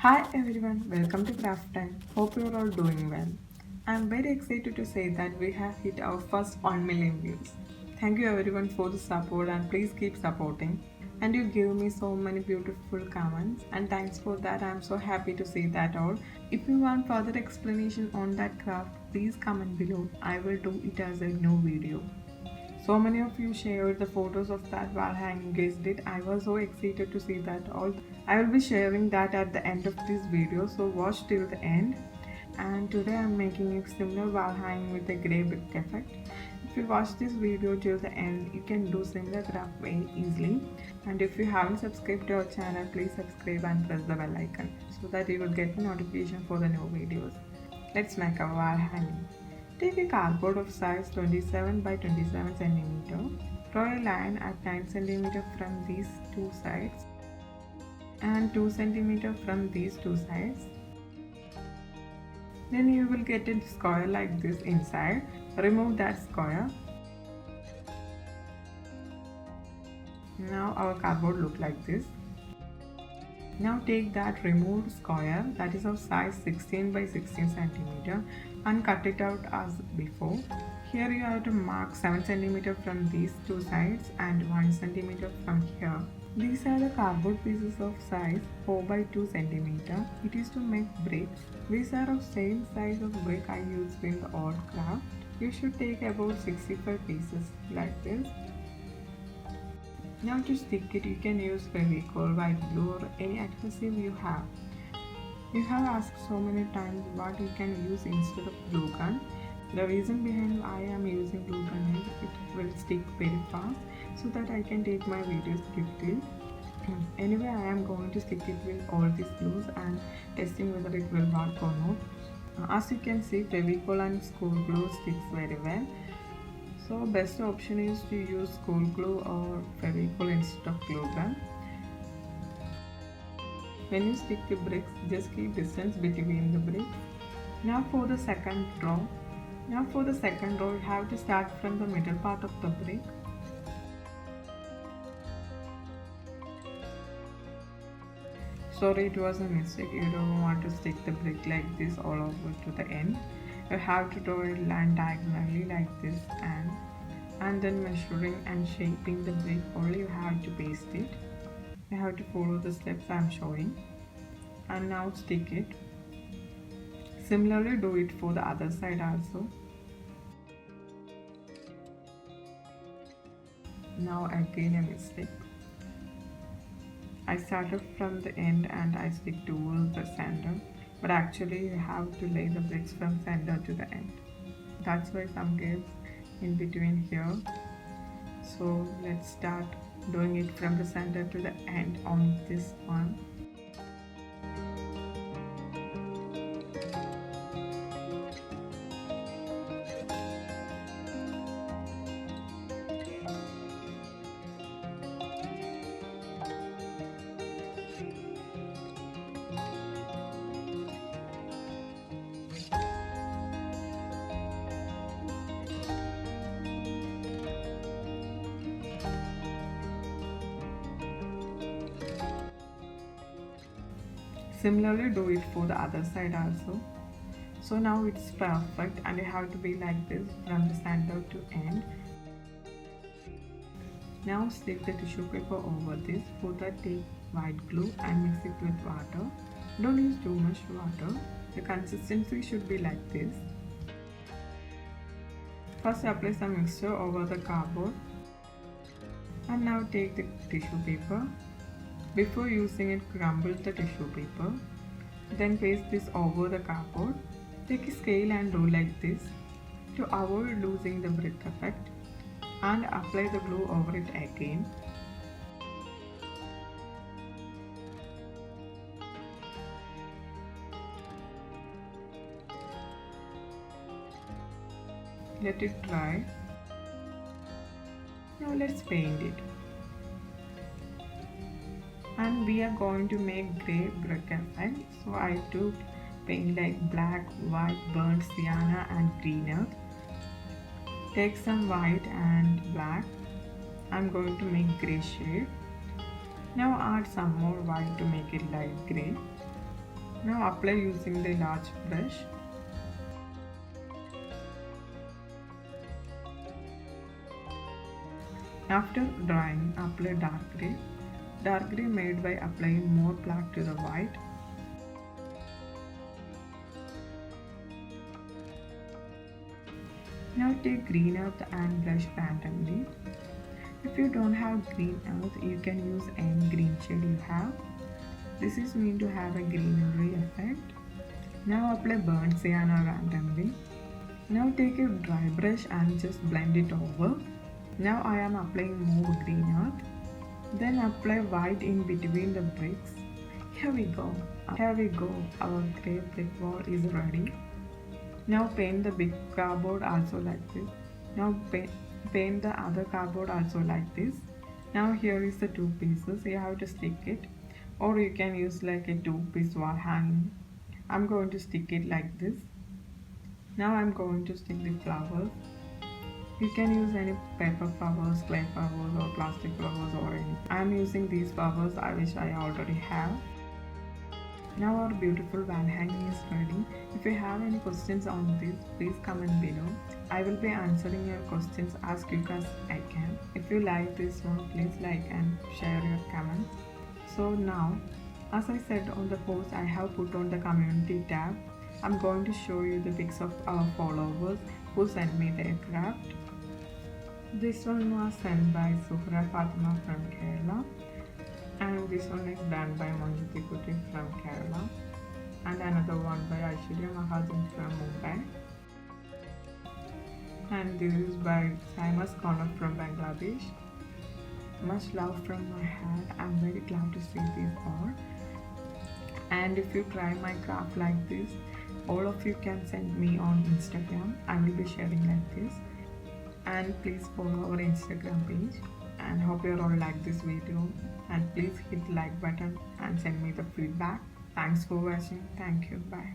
Hi everyone, welcome to CrafTym. Hope you're all doing well. I'm very excited to say that we have hit our first 1 million views. Thank you everyone for the support and please keep supporting. And you give me so many beautiful comments and thanks for that. I'm so happy to see that all. If you want further explanation on that craft, please comment below. I will do it as a new video. So many of you shared the photos of that wall hanging, guessed it. I was so excited to see that all. I will be sharing that at the end of this video, so watch till the end. And today I'm making a similar wall hanging with a grey brick effect. If you watch this video till the end, you can do similar craft very easily. And if you haven't subscribed to our channel, please subscribe and press the bell icon so that you will get a notification for the new videos. Let's make our wall hanging. Take a cardboard of size 27 by 27 cm. Draw a line at 9 cm from these two sides and 2 cm from these two sides. Then you will get a square like this inside. Remove that square. Now our cardboard look like this. Now take that removed square that is of size 16 by 16 cm and cut it out as before. Here you have to mark 7 cm from these two sides and 1 cm from here. These are the cardboard pieces of size 4 by 2 cm. It is to make bricks. These are of same size of brick I used in the old craft. You should take about 65 pieces like this. Now to stick it, you can use fevicol, white glue or any adhesive you have. You have asked so many times what you can use instead of glue gun. The reason behind I am using glue gun is it will stick very fast so that I can take my videos quickly. Anyway, I am going to stick it with all these glues and testing whether it will work or not. As you can see, fevicol and school glue sticks very well. So best option is to use school glue or fevicol instead of glue gun. When you stick the bricks, just keep distance between the bricks. Now for the second row. You have to start from the middle part of the brick. Sorry, it was a mistake. You don't want to stick the brick like this all over to the end. You have to draw a line diagonally like this and then measuring and shaping the brick only you have to paste it. You have to follow the steps I am showing and now stick it. Similarly do it for the other side also. Now again a mistake. I started from the end and I stick towards the center, but actually you have to lay the bricks from center to the end. That's why some gaps in between here. So let's start doing it from the center to the end on this one. Similarly do it for the other side also. So now it's perfect and you have to be like this from the center to end. Now stick the tissue paper over this. For that take white glue and mix it with water. Don't use too much water. The consistency should be like this. First apply some mixture over the cardboard and now take the tissue paper. Before using it, crumble the tissue paper. Then paste this over the cardboard. Take a scale and roll like this to avoid losing the brick effect and apply the glue over it again. Let it dry. Now let's paint it. And we are going to make grey brick effect. So I took paint like black, white, burnt sienna and green earth. Take some white and black. I'm going to make grey shade. Now add some more white to make it light grey. Now apply using the large brush. After drying, apply dark grey. Dark grey made by applying more black to the white. Now take green earth and brush randomly. If you don't have green earth, you can use any green shade you have. This is meant to have a greenery effect. Now apply burnt sienna randomly. Now take a dry brush and just blend it over. Now I am applying more green earth. Then apply white in between the bricks. Here we go. Our grey brick wall is ready. Now paint the big cardboard also like this. Now paint the other cardboard also like this. Now here is the two pieces. You have to stick it, or you can use like a two-piece wall hanging. I'm going to stick it like this. Now I'm going to stick the flowers. You can use any paper flowers, clay flowers, or plastic flowers, or any. I'm using these flowers I wish I already have. Now our beautiful wall hanging is ready. If you have any questions on this, please comment below. I will be answering your questions as quick as I can. If you like this one, please like and share your comments. So now, as I said on the post, I have put on the community tab. I'm going to show you the pics of our followers who sent me their craft. This one was sent by Suhra Fatima from Kerala, and this one is done by Manjuti Kuti from Kerala, and another one by Aishwarya Mahajan from Mumbai, and this is by Saimas Connor from Bangladesh. Much love from my heart. I'm very glad to see these all. And if you try my craft like this, all of you can send me on Instagram. I will be sharing like this. And please follow our Instagram page, and hope you all like this video, and please hit like button and send me the feedback. Thanks for watching. Thank you. Bye.